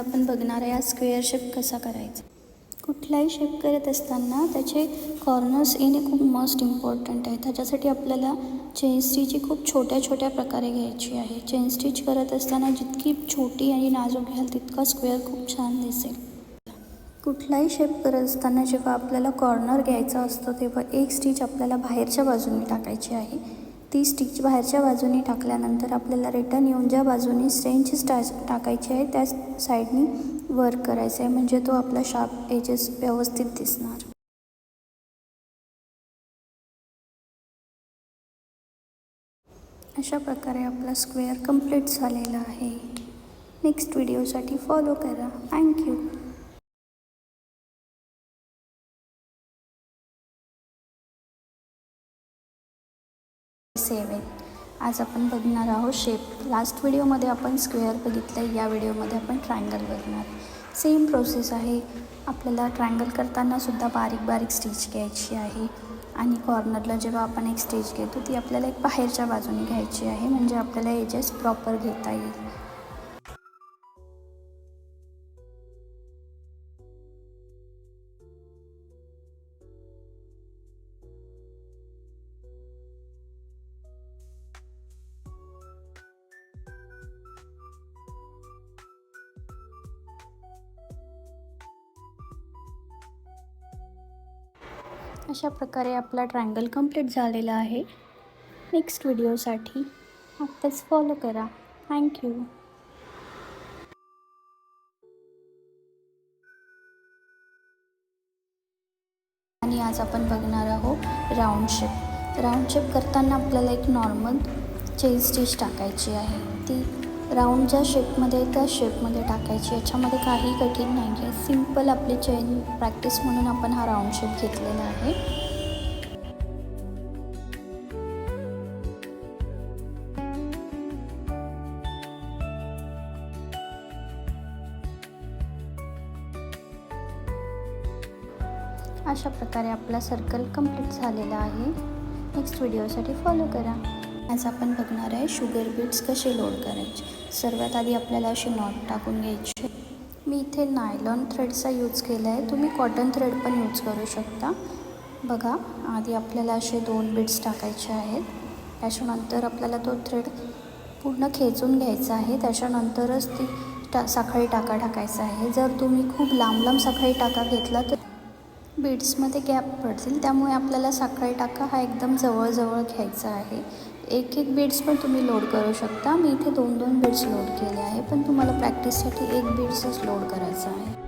आपण बघणार आहे स्क्वेअर शेप कसा करायचा। कुठलाही शेप करत असताना त्याचे कॉर्नर्स येणे खूप मोस्ट इम्पॉर्टंट आहे। त्याच्यासाठी आपल्याला चेन स्टिच खूप छोट्या छोट्या प्रकारे घ्यायची आहे। चेन स्टिच करत असताना जितकी छोटी आणि नाजूक घ्याल तितका स्क्वेअर खूप छान दिसेल। कुठलाही शेप करत असताना जेव्हा आपल्याला कॉर्नर घ्यायचा असतो तेव्हा एक स्टिच आपल्याला बाहेरच्या बाजूने टाकायची आहे। ती स्टिच बाहेरच्या बाजूने टाकल्यानंतर आपल्याला रिटर्न येऊन ज्या बाजूने स्ट्रेंच टाकायची आहे त्या साईडनी वर्क करायचं आहे, म्हणजे तो आपला शार्प एजेस व्यवस्थित दिसणार। अशा प्रकारे आपला स्क्वेअर कंप्लीट झालेला आहे। नेक्स्ट व्हिडिओसाठी फॉलो करा। थँक्यू। 7 आज आपण बघणार आहोत शेप। लास्ट व्हिडिओमध्ये आपण स्क्वेअर बघितलं, या व्हिडिओमध्ये आपण ट्रायंगल बघणार। सेम प्रोसेस आहे। आपल्याला ट्रायंगल करताना सुद्धा बारीक बारीक स्टिच घ्यायची आहे आणि कॉर्नरला जेव्हा आपण एक स्टिच घेतो ती आपल्याला एक बाहेरच्या बाजूने घ्यायची आहे, म्हणजे आपल्याला एजेस प्रॉपर घेता येईल। अशा प्रकारे आपला ट्रायंगल कंप्लीट झालेला आहे। नेक्स्ट व्हिडिओसाठी आत्ताच फॉलो करा। थँक्यू। आणि आज आपण बघणार आहोत राऊंड शेप। राऊंड शेप करताना आपल्याला एक नॉर्मल चेन स्टिच टाकायची आहे। ती राऊंड ज्या शेपमध्ये त्या शेपमध्ये टाकायची। याच्यामध्ये काही कठीण नाही आहे, सिंपल आपली चेन प्रॅक्टिस म्हणून आपण हा राऊंड शेप घेतलेला आहे। अशा प्रकारे आपला सर्कल कंप्लीट झालेला आहे। नेक्स्ट व्हिडिओसाठी फॉलो करा। आज आपण बघणार आहे शुगर बीड्स कसे लोड करायचे। सर्वात आधी आपल्याला असे नॉट टाकून घ्यायचे। मी इथे नायलॉन थ्रेडचा यूज केला आहे, तुम्ही कॉटन थ्रेड पण यूज करू शकता। बघा, आधी आपल्याला असे 2 बीड्स टाकायचे आहेत। त्याच्यानंतर आपल्याला तो थ्रेड पूर्ण खेचून घ्यायचा आहे। त्याच्यानंतरच ती साखळी टाका टाकायचा आहे। जर तुम्ही खूप लांब लांब साखळी टाका घेतला तर बीड्समध्ये गॅप पडतील, त्यामुळे आपल्याला साखळी टाका हा एकदम जवळजवळ घ्यायचा आहे। एक एक बीड्स पण तुम्ही लोड करू शकता। मी इथे 2-2 बीड्स लोड केले आहे, पण तुम्हाला प्रॅक्टिससाठी एक बीड्सच लोड करायचा आहे।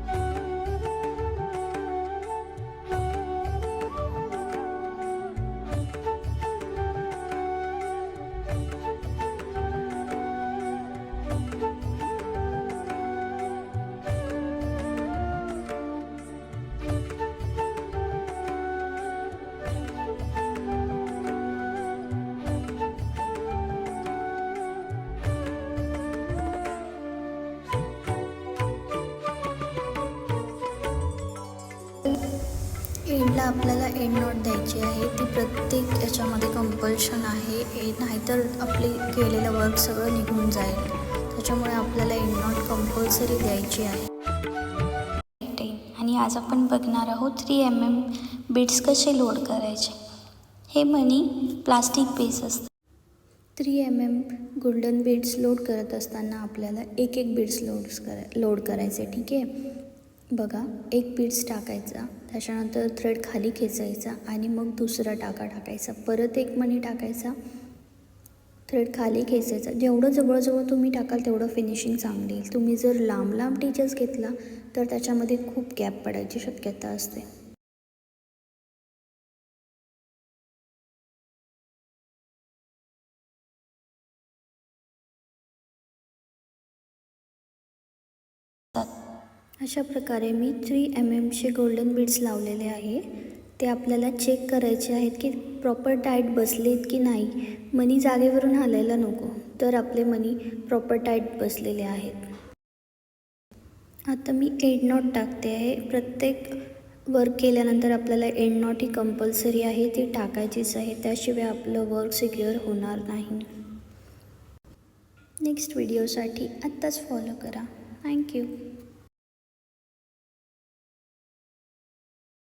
एंडला आपल्याला एंड नॉट द्यायची आहे। ती प्रत्येक याच्यामध्ये कंपल्शन आहे, नाहीतर आपले केलेलं वर्क सगळं निघून जाईल। त्याच्यामुळे आपल्याला एंड नॉट कंपल्सरी द्यायची आहे। आणि आज आपण बघणार आहोत 3 mm बीड्स कसे लोड करायचे। हे मनी प्लास्टिक बेस असतं। 3 mm गोल्डन बीड्स लोड करत असताना आपल्याला एक एक बीड्स लोड करायचे, ठीक आहे। बघा, एक बीड्स टाकायचा, त्याच्यानंतर थ्रेड खाली खेचायचा आणि मग दुसरा टाकायचा, परत एक मणी टाकायचा, थ्रेड खाली खेचायचा। जेवढं जवळजवळ तुम्ही टाकाल तेवढं फिनिशिंग चांगली येईल। तुम्ही जर लांब लांब टिचेस घेतला तर त्याच्यामध्ये खूप गॅप पडायची शक्यता असते। अशा प्रकारे मी 3 mmचे गोल्डन बीड्स लावलेले आहे। ते आपल्याला चेक करायचे आहेत की प्रॉपर टाईट बसलेत की नाही। मनी जागेवरून हलायला नको, तर आपले मनी प्रॉपर टाईट बसलेले आहेत। आता मी एंड नॉट टाकते आहे। प्रत्येक वर्क केल्यानंतर आपल्याला एंड नॉट ही कंपल्सरी आहे, ती टाकायचीच आहे, त्याशिवाय आपलं वर्क सिक्युअर होणार नाही। नेक्स्ट व्हिडिओसाठी आत्ताच फॉलो करा। थँक्यू।